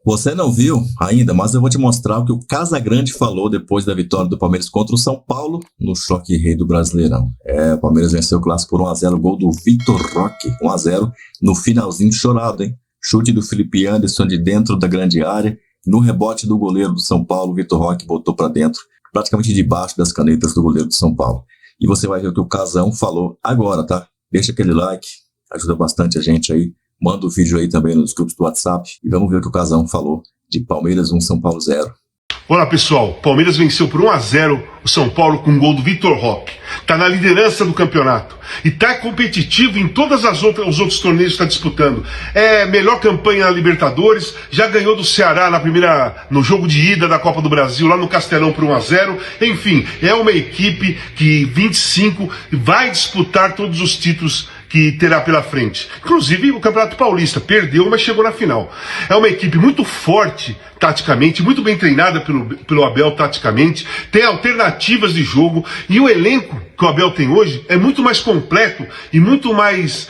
Você não viu ainda, mas eu vou te mostrar o que o Casagrande falou depois da vitória do Palmeiras contra o São Paulo no choque rei do Brasileirão. O Palmeiras venceu o clássico por 1-0, gol do Vitor Roque, 1-0 no finalzinho chorado, hein? Chute do Felipe Anderson de dentro da grande área, no rebote do goleiro do São Paulo, Vitor Roque botou para dentro, praticamente debaixo das canetas do goleiro do São Paulo. E você vai ver o que o Casão falou agora, tá? Deixa aquele like, ajuda bastante a gente aí. Manda o vídeo aí também nos grupos do WhatsApp e vamos ver o que o Casão falou de Palmeiras 1, São Paulo 0. Olá pessoal, Palmeiras venceu por 1-0 o São Paulo com um gol do Vitor Roque. Está na liderança do campeonato e está competitivo em todas os outros torneios que está disputando. É melhor campanha na Libertadores, já ganhou do Ceará no jogo de ida da Copa do Brasil, lá no Castelão por 1-0. Enfim, é uma equipe que 25 vai disputar todos os títulos que terá pela frente. Inclusive o Campeonato Paulista perdeu, mas chegou na final. É uma equipe muito forte taticamente, muito bem treinada pelo Abel taticamente, tem alternativas de jogo e o elenco que o Abel tem hoje é muito mais completo e muito mais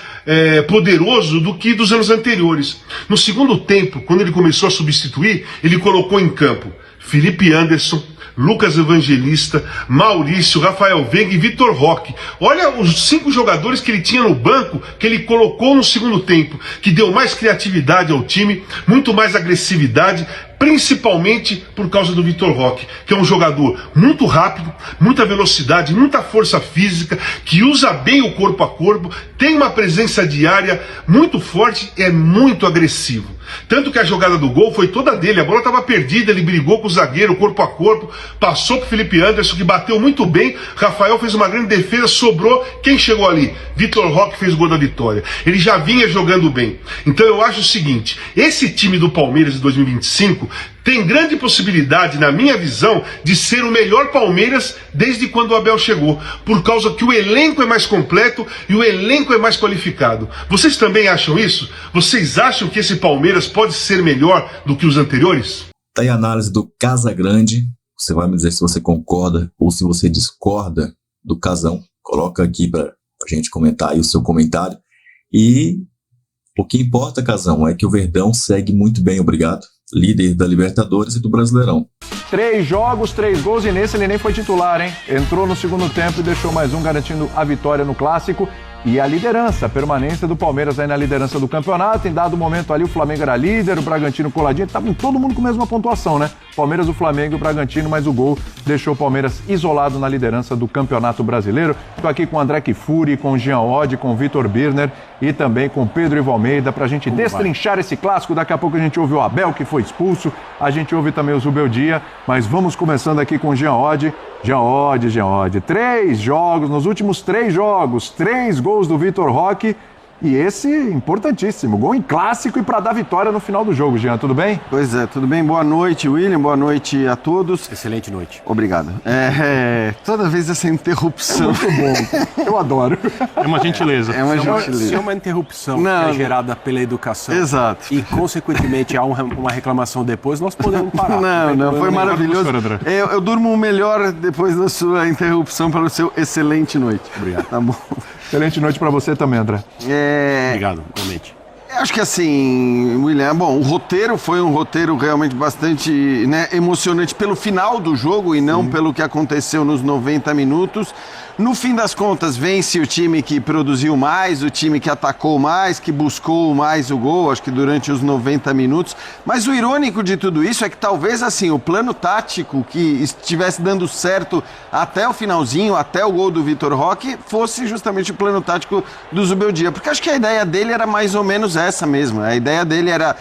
poderoso do que dos anos anteriores. No segundo tempo, quando ele começou a substituir, ele colocou em campo Felipe Anderson, Lucas Evangelista, Maurício, Rafael Veiga e Vitor Roque. Olha os 5 jogadores que ele tinha no banco, que ele colocou no segundo tempo, que deu mais criatividade ao time, muito mais agressividade, principalmente por causa do Vitor Roque, que é um jogador muito rápido, muita velocidade, muita força física, que usa bem o corpo a corpo, tem uma presença diária muito forte e é muito agressivo. Tanto que a jogada do gol foi toda dele, a bola estava perdida, ele brigou com o zagueiro, corpo a corpo, passou para o Felipe Anderson, que bateu muito bem, Rafael fez uma grande defesa, sobrou, quem chegou ali? Vitor Roque fez o gol da vitória. Ele já vinha jogando bem. Então eu acho o seguinte, esse time do Palmeiras de 2025 tem grande possibilidade, na minha visão, de ser o melhor Palmeiras desde quando o Abel chegou, por causa que o elenco é mais completo e o elenco é mais qualificado. Vocês também acham isso? Vocês acham que esse Palmeiras pode ser melhor do que os anteriores? Tá aí a análise do Casagrande. Você vai me dizer se você concorda ou se você discorda do Casão. Coloca aqui para a gente comentar aí o seu comentário. E o que importa, Casão, é que o Verdão segue muito bem, obrigado. Líder da Libertadores e do Brasileirão. 3 jogos, 3 gols e nesse ele nem foi titular, hein? Entrou no segundo tempo e deixou mais um, garantindo a vitória no Clássico e a liderança, a permanência do Palmeiras aí na liderança do campeonato. Em dado momento ali o Flamengo era líder, o Bragantino coladinho, estavam todo mundo com a mesma pontuação, né? Palmeiras, o Flamengo e o Bragantino, mas o gol deixou o Palmeiras isolado na liderança do Campeonato Brasileiro. Estou aqui com o André Kifuri, com o Jean Oddi, com o Vitor Birner e também com o Pedro Ivo Almeida pra gente destrinchar esse clássico. Daqui a pouco a gente ouve o Abel, que foi expulso, a gente ouve também o Zubeldia, mas vamos começando aqui com o Jean Oddi. Jean Oddi. 3 jogos, nos últimos 3 jogos, 3 gols do Vitor Roque. E esse importantíssimo, gol em clássico e para dar vitória no final do jogo. Jean, tudo bem? Pois é, tudo bem. Boa noite, William. Boa noite a todos. Excelente noite. Obrigado. Toda vez essa interrupção. Muito bom. Eu adoro. É uma gentileza. É uma gentileza. Se é uma interrupção que é gerada pela educação. Exato. E, consequentemente, há uma reclamação depois, nós podemos parar. Não, foi maravilhoso. Eu durmo melhor depois da sua interrupção para o seu excelente noite. Obrigado. Tá bom. Excelente noite para você também, André. Obrigado, realmente. Acho que assim, William, o roteiro foi um roteiro realmente bastante emocionante pelo final do jogo e não pelo que aconteceu nos 90 minutos. No fim das contas, vence o time que produziu mais, o time que atacou mais, que buscou mais o gol, acho que durante os 90 minutos. Mas o irônico de tudo isso é que talvez assim, o plano tático que estivesse dando certo até o finalzinho, até o gol do Vitor Roque, fosse justamente o plano tático do Zubeldia. Porque acho que a ideia dele era mais ou menos essa mesmo. A ideia dele era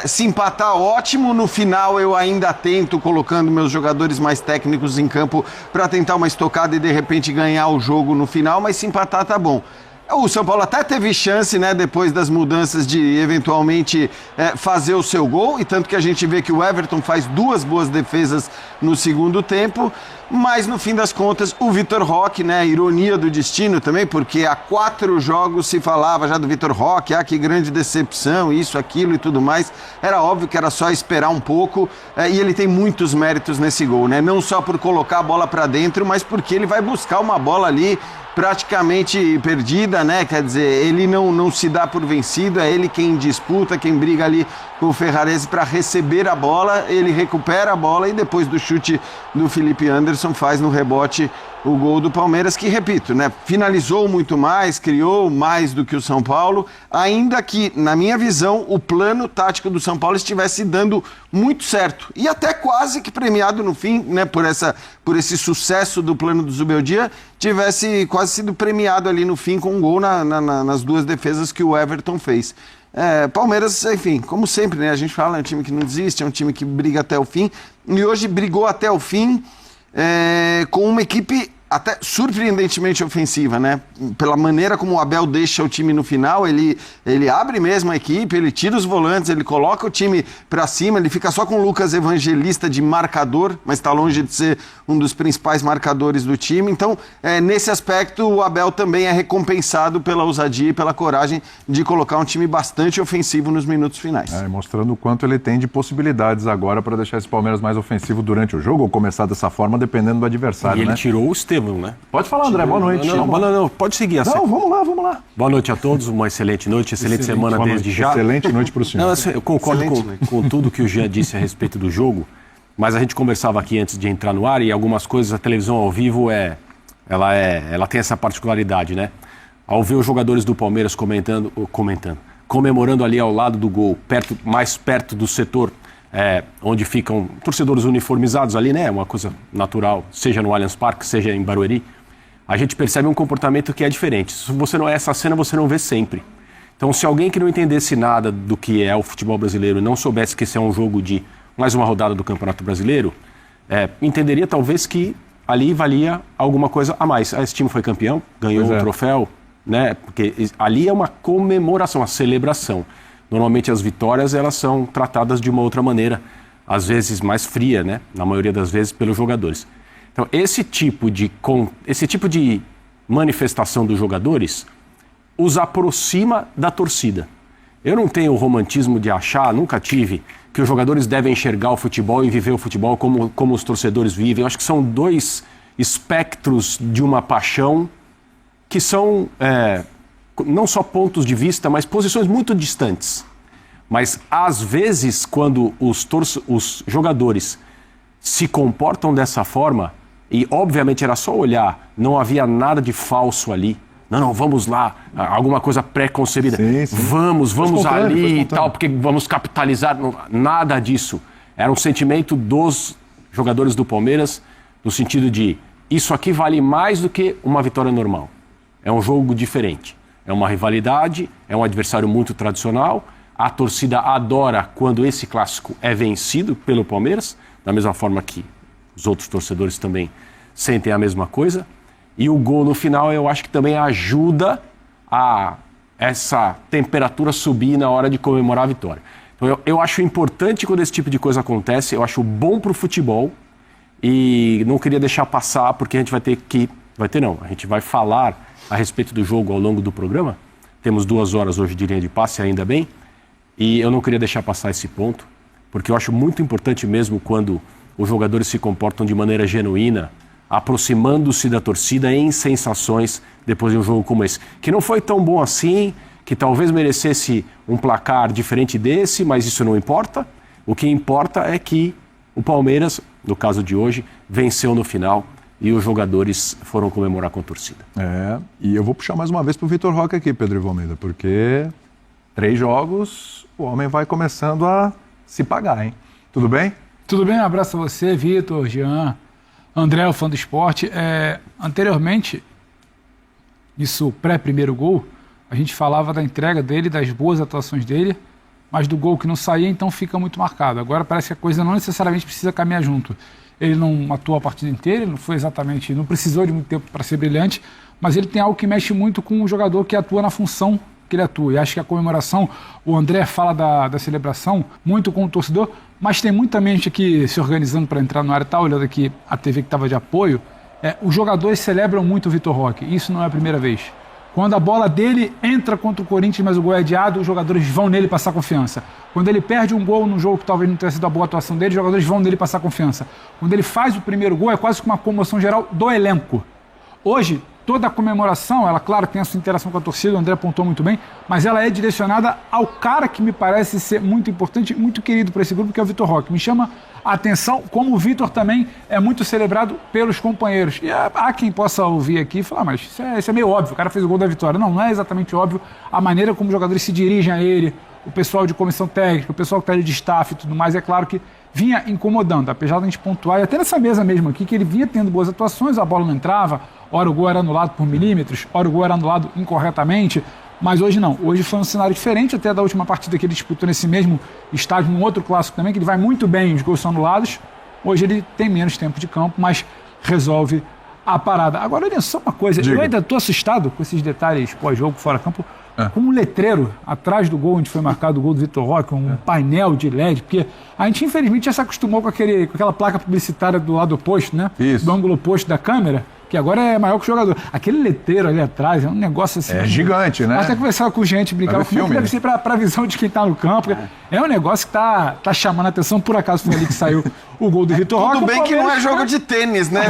se empatar, ótimo, no final eu ainda tento, colocando meus jogadores mais técnicos em campo para tentar uma estocada e de repente ganhar o jogo no final, mas se empatar tá bom. O São Paulo até teve chance, né, depois das mudanças de eventualmente fazer o seu gol, e tanto que a gente vê que o Everton faz 2 boas defesas no segundo tempo, mas no fim das contas o Vitor Roque, né, ironia do destino também, porque há 4 jogos se falava já do Vitor Roque, que grande decepção, isso, aquilo e tudo mais, era óbvio que era só esperar um pouco, e ele tem muitos méritos nesse gol, né, não só por colocar a bola para dentro, mas porque ele vai buscar uma bola ali praticamente perdida, né? Quer dizer, ele não se dá por vencido, é ele quem disputa, quem briga ali com o Ferrarese para receber a bola, ele recupera a bola e depois do chute do Felipe Anderson faz no rebote o gol do Palmeiras, que, repito, né, finalizou muito mais, criou mais do que o São Paulo, ainda que, na minha visão, o plano tático do São Paulo estivesse dando muito certo. E até quase que premiado no fim, né, por esse sucesso do plano do Zubeldia, tivesse quase sido premiado ali no fim com um gol nas duas defesas que o Everton fez. Palmeiras, enfim, como sempre, né, a gente fala, é um time que não desiste, é um time que briga até o fim, e hoje brigou até o fim com uma equipe até surpreendentemente ofensiva, né? Pela maneira como o Abel deixa o time no final, ele abre mesmo a equipe, ele tira os volantes, ele coloca o time pra cima, ele fica só com o Lucas Evangelista de marcador, mas tá longe de ser um dos principais marcadores do time. Então, nesse aspecto, o Abel também é recompensado pela ousadia e pela coragem de colocar um time bastante ofensivo nos minutos finais. Mostrando o quanto ele tem de possibilidades agora para deixar esse Palmeiras mais ofensivo durante o jogo, ou começar dessa forma, dependendo do adversário, E ele né? tirou o Estevão, né? Pode falar, André, boa noite. Não, pode seguir assim. Não, vamos lá. Boa noite a todos, uma excelente noite, excelente semana desde já. Excelente noite para o senhor. Não, eu concordo com tudo que o Jean disse a respeito do jogo, mas a gente conversava aqui antes de entrar no ar e algumas coisas, a televisão ao vivo ela tem essa particularidade, né? Ao ver os jogadores do Palmeiras comemorando ali ao lado do gol, mais perto do setor onde ficam torcedores uniformizados ali, né? Uma coisa natural, seja no Allianz Parque, seja em Barueri, a gente percebe um comportamento que é diferente. Se você não é essa cena, você não vê sempre. Então, se alguém que não entendesse nada do que é o futebol brasileiro e não soubesse que esse é um jogo de mais uma rodada do Campeonato Brasileiro, entenderia talvez que ali valia alguma coisa a mais. Esse time foi campeão, ganhou o troféu, né? Porque ali é uma comemoração, uma celebração. Normalmente as vitórias elas são tratadas de uma outra maneira, às vezes mais fria, né? Na maioria das vezes pelos jogadores. Então, esse tipo de manifestação dos jogadores os aproxima da torcida. Eu não tenho o romantismo de achar, nunca tive, que os jogadores devem enxergar o futebol e viver o futebol como os torcedores vivem. Eu acho que são dois espectros de uma paixão que são não só pontos de vista, mas posições muito distantes. Mas, às vezes, quando os jogadores se comportam dessa forma, e obviamente era só olhar, não havia nada de falso ali. Não, vamos lá, alguma coisa pré-concebida. Sim. Vamos ali e tal, porque vamos capitalizar. Nada disso. Era um sentimento dos jogadores do Palmeiras, no sentido de, isso aqui vale mais do que uma vitória normal. É um jogo diferente. É uma rivalidade, é um adversário muito tradicional. A torcida adora quando esse clássico é vencido pelo Palmeiras, da mesma forma que os outros torcedores também sentem a mesma coisa. E o gol no final eu acho que também ajuda a essa temperatura subir na hora de comemorar a vitória. Então eu acho importante quando esse tipo de coisa acontece, eu acho bom pro futebol e não queria deixar passar porque a gente a gente vai falar a respeito do jogo ao longo do programa. Temos 2 horas hoje de linha de passe, ainda bem, e eu não queria deixar passar esse ponto, porque eu acho muito importante mesmo quando os jogadores se comportam de maneira genuína, aproximando-se da torcida em sensações depois de um jogo como esse. Que não foi tão bom assim, que talvez merecesse um placar diferente desse, mas isso não importa. O que importa é que o Palmeiras, no caso de hoje, venceu no final e os jogadores foram comemorar com a torcida. E eu vou puxar mais uma vez pro Vitor Roque aqui, Pedro Ivo Almeida, porque 3 jogos, o homem vai começando a se pagar, hein? Tudo bem? Tudo bem, um abraço a você, Vitor, Jean, André, o fã do esporte. Anteriormente, isso pré-primeiro gol, a gente falava da entrega dele, das boas atuações dele, mas do gol que não saía, então fica muito marcado. Agora parece que a coisa não necessariamente precisa caminhar junto. Ele não atuou a partida inteira, ele não precisou de muito tempo para ser brilhante, mas ele tem algo que mexe muito com o jogador que atua na função que ele atua. E acho que a comemoração, o André fala da celebração muito com o torcedor, mas tem muita gente aqui se organizando para entrar no ar e tal, olhando aqui a TV que estava de apoio. Os jogadores celebram muito o Vitor Roque, isso não é a primeira vez. Quando a bola dele entra contra o Corinthians, mas o gol é adiado, os jogadores vão nele passar confiança. Quando ele perde um gol no jogo que talvez não tenha sido a boa atuação dele, os jogadores vão nele passar confiança. Quando ele faz o primeiro gol, é quase que uma comoção geral do elenco. Hoje, toda a comemoração, ela, claro, tem a sua interação com a torcida, o André apontou muito bem, mas ela é direcionada ao cara que me parece ser muito importante, muito querido para esse grupo, que é o Vitor Roque. Me chama a atenção como o Vitor também é muito celebrado pelos companheiros. E há quem possa ouvir aqui e falar, mas isso é meio óbvio, o cara fez o gol da vitória. Não é exatamente óbvio a maneira como os jogadores se dirigem a ele, o pessoal de comissão técnica, o pessoal que está ali de staff e tudo mais, é claro que vinha incomodando, apesar de a gente pontuar, e até nessa mesa mesmo aqui, que ele vinha tendo boas atuações, a bola não entrava, ora o gol era anulado por milímetros, ora o gol era anulado incorretamente, mas hoje não. Hoje foi um cenário diferente até da última partida que ele disputou nesse mesmo estádio, num outro clássico também, que ele vai muito bem, os gols são anulados. Hoje ele tem menos tempo de campo, mas resolve a parada. Agora, olha só uma coisa, eu ainda estou assustado com esses detalhes pós-jogo, fora campo, com um letreiro atrás do gol onde foi marcado o gol do Vitor Roque, um painel de LED, porque a gente infelizmente já se acostumou com aquela placa publicitária do lado oposto, né? Isso. Do ângulo oposto da câmera, que agora é maior que o jogador. Aquele letreiro ali atrás é um negócio assim... É gigante, né? Até conversava com gente, brincava com ele, deve ser para a visão de quem está no campo. É um negócio que tá chamando a atenção, por acaso foi ali que saiu o gol do Vitor Roque. Tudo bem que não é jogo de tênis, né,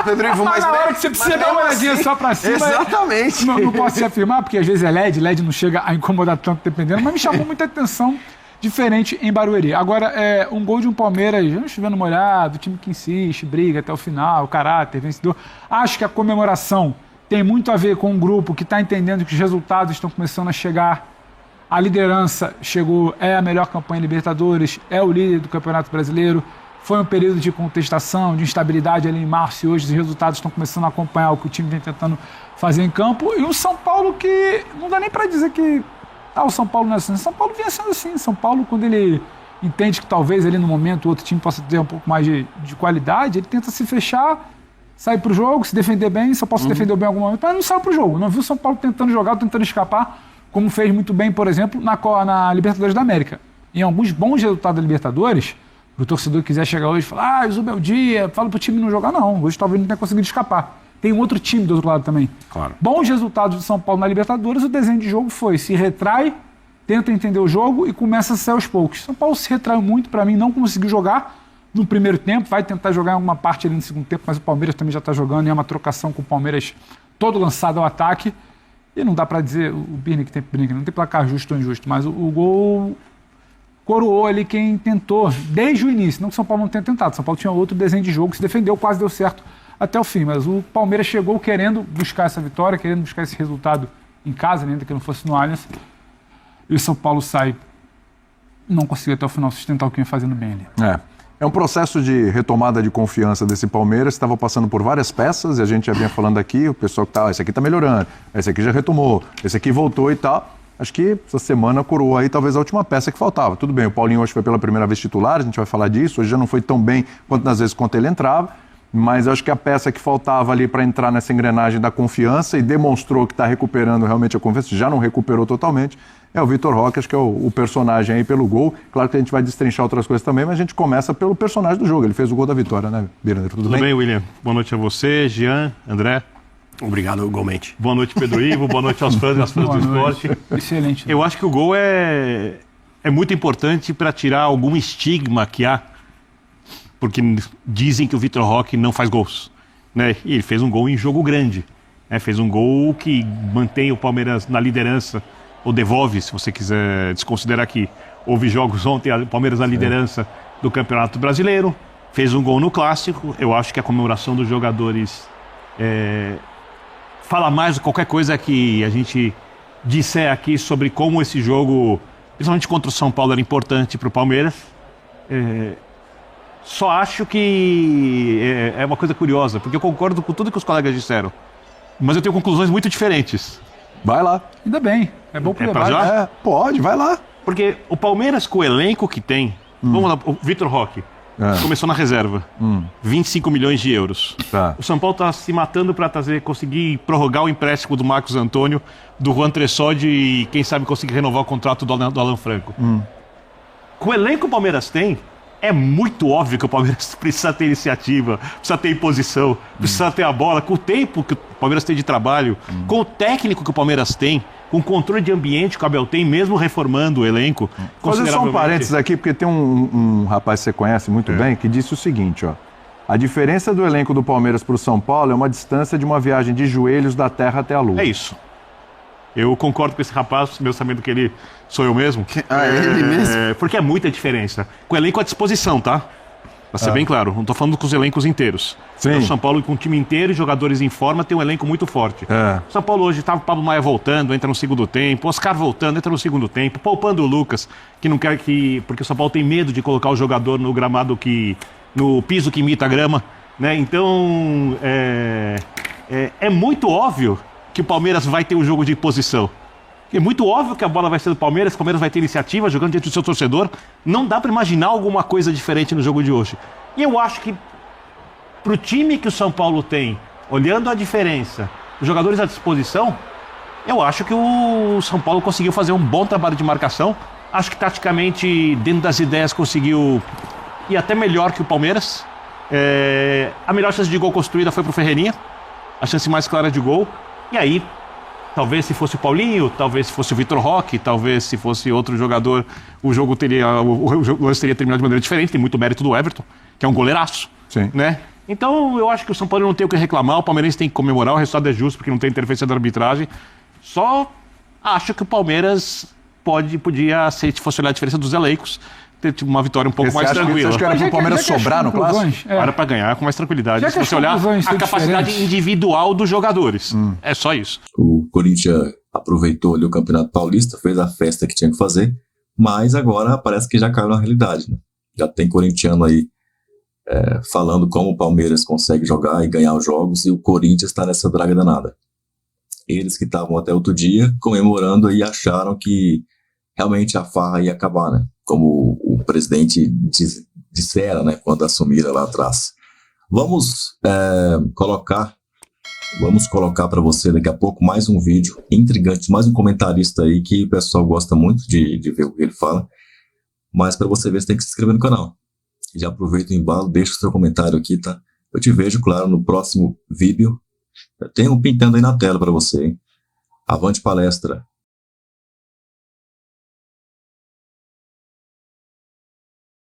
Pedro Ivo? Mas na hora que você precisa dar uma olhadinha só para cima... Exatamente. Não posso se afirmar, porque às vezes é LED não chega a incomodar tanto dependendo, mas me chamou muita atenção, diferente em Barueri. Agora, um gol de um Palmeiras, chovendo molhado, o time que insiste, briga até o final, caráter, vencedor. Acho que a comemoração tem muito a ver com um grupo que está entendendo que os resultados estão começando a chegar. A liderança chegou, é a melhor campanha em Libertadores, é o líder do Campeonato Brasileiro. Foi um período de contestação, de instabilidade ali em março, e hoje os resultados estão começando a acompanhar o que o time vem tentando fazer em campo. E o São Paulo que não dá nem para dizer que o São Paulo não é assim. São Paulo vinha sendo assim. São Paulo, quando ele entende que talvez ali no momento o outro time possa ter um pouco mais de qualidade, ele tenta se fechar, sair pro jogo, se defender bem. São Paulo se defendeu bem em algum momento, mas não saiu pro jogo. Não viu o São Paulo tentando jogar, tentando escapar, como fez muito bem, por exemplo, na Libertadores da América. Em alguns bons resultados da Libertadores, o torcedor que quiser chegar hoje e falar, o Zuba é o dia, fala pro time não jogar, não. Hoje talvez não tenha conseguido escapar. Tem um outro time do outro lado também. Claro. Bons resultados do São Paulo na Libertadores, o desenho de jogo foi: se retrai, tenta entender o jogo e começa a sair aos poucos. São Paulo se retraiu muito, para mim, não conseguiu jogar no primeiro tempo, vai tentar jogar em alguma parte ali no segundo tempo, mas o Palmeiras também já está jogando, e é uma trocação com o Palmeiras todo lançado ao ataque. E não dá para dizer, o Birne que tem brinca, não tem placar justo ou injusto, mas o gol coroou ali quem tentou desde o início. Não que o São Paulo não tenha tentado, São Paulo tinha outro desenho de jogo, se defendeu, quase deu certo até o fim, mas o Palmeiras chegou querendo buscar essa vitória, querendo buscar esse resultado em casa, ainda que não fosse no Allianz, e o São Paulo não conseguiu até o final sustentar o que vem fazendo bem ali. É um processo de retomada de confiança desse Palmeiras, estava passando por várias peças, e a gente já vinha falando aqui, o pessoal que esse aqui está melhorando, esse aqui já retomou, esse aqui voltou e tal. Acho que essa semana coroou aí talvez a última peça que faltava. Tudo bem, o Paulinho hoje foi pela primeira vez titular, a gente vai falar disso, hoje já não foi tão bem quantas vezes quanto ele entrava, mas acho que a peça que faltava ali para entrar nessa engrenagem da confiança e demonstrou que está recuperando realmente a confiança, já não recuperou totalmente, é o Vitor Roque, acho que é o personagem aí pelo gol. Claro que a gente vai destrinchar outras coisas também, mas a gente começa pelo personagem do jogo. Ele fez o gol da vitória, né, Birner? Tudo bem? Tudo bem, William? Boa noite a você, Jean, André. Obrigado, igualmente. Boa noite, Pedro Ivo. Boa noite aos fãs e às fãs do esporte. Excelente. Eu acho que o gol é muito importante para tirar algum estigma que há, porque dizem que o Vitor Roque não faz gols, né? E ele fez um gol em jogo grande, né? Fez um gol que mantém o Palmeiras na liderança, ou devolve, se você quiser desconsiderar que houve jogos ontem, o Palmeiras na liderança do Campeonato Brasileiro, fez um gol no Clássico. Eu acho que a comemoração dos jogadores fala mais de qualquer coisa que a gente disser aqui sobre como esse jogo, principalmente contra o São Paulo, era importante para o Palmeiras. Só acho que é uma coisa curiosa, porque eu concordo com tudo que os colegas disseram, mas eu tenho conclusões muito diferentes. Vai lá. Ainda bem, é bom pro debate. Pode, vai lá. Porque o Palmeiras, com o elenco que tem, vamos lá, o Vitor Roque começou na reserva, 25 milhões de euros. Tá. O São Paulo está se matando para conseguir prorrogar o empréstimo do Marcos Antônio, do Juan Tressode e quem sabe conseguir renovar o contrato do Alan Franco. Com o elenco que o Palmeiras tem, é muito óbvio que o Palmeiras precisa ter iniciativa, precisa ter imposição, precisa ter a bola, com o tempo que o Palmeiras tem de trabalho, com o técnico que o Palmeiras tem, com o controle de ambiente que o Abel tem, mesmo reformando o elenco. Fazer só um parênteses aqui, porque tem um rapaz que você conhece muito bem, que disse o seguinte, ó. A diferença do elenco do Palmeiras para o São Paulo é uma distância de uma viagem de joelhos da terra até a lua. É isso. Eu concordo com esse rapaz, mesmo sabendo que ele sou eu mesmo. Ele mesmo? Porque é muita diferença. Com o elenco à disposição, tá? Pra ser bem claro, não tô falando com os elencos inteiros. Sim. O São Paulo, com o time inteiro e jogadores em forma, tem um elenco muito forte. O São Paulo hoje tava o Pablo Maia voltando, entra no segundo tempo, Oscar voltando, entra no segundo tempo, poupando o Lucas, que não quer que... Porque o São Paulo tem medo de colocar o jogador no gramado no piso que imita a grama, né? Então, é muito óbvio que o Palmeiras vai ter um jogo de posição. É muito óbvio que a bola vai ser do Palmeiras, que o Palmeiras vai ter iniciativa, jogando diante do seu torcedor. Não dá para imaginar alguma coisa diferente no jogo de hoje. E eu acho que, pro time que o São Paulo tem, olhando a diferença, os jogadores à disposição, eu acho que o São Paulo conseguiu fazer um bom trabalho de marcação. Acho que, taticamente, dentro das ideias, conseguiu ir até melhor que o Palmeiras. A melhor chance de gol construída foi pro Ferreirinha. A chance mais clara de gol. E aí, talvez se fosse o Paulinho, talvez se fosse o Vitor Roque, talvez se fosse outro jogador, o jogo teria terminado de maneira diferente. Tem muito mérito do Everton, que é um goleiraço. Sim. Né? Então eu acho que o São Paulo não tem o que reclamar, o palmeirense tem que comemorar, o resultado é justo porque não tem interferência da arbitragem. Só acho que o Palmeiras podia, se fosse olhar a diferença dos elencos, ter tipo, uma vitória um pouco mais tranquila. Você acha que era pro Palmeiras sobrar no clássico? Era pra ganhar com mais tranquilidade. Se Já que você olhar as a capacidade diferentes. individual dos jogadores. É só isso. O Corinthians aproveitou ali o Campeonato Paulista, fez a festa que tinha que fazer, mas agora parece que já caiu na realidade, né? Já tem corintiano aí falando como o Palmeiras consegue jogar e ganhar os jogos, e o Corinthians está nessa draga danada. Eles que estavam até outro dia comemorando e acharam que realmente a farra ia acabar, né? Como o presidente dissera, né, quando assumiram lá atrás. Vamos colocar para você daqui a pouco mais um vídeo intrigante, mais um comentarista aí que o pessoal gosta muito de ver o que ele fala, mas para você ver, você tem que se inscrever no canal. Já aproveita o embalo, deixa o seu comentário aqui, tá? Eu te vejo, claro, no próximo vídeo. Tem um pintando aí na tela para você, hein? Avante palestra!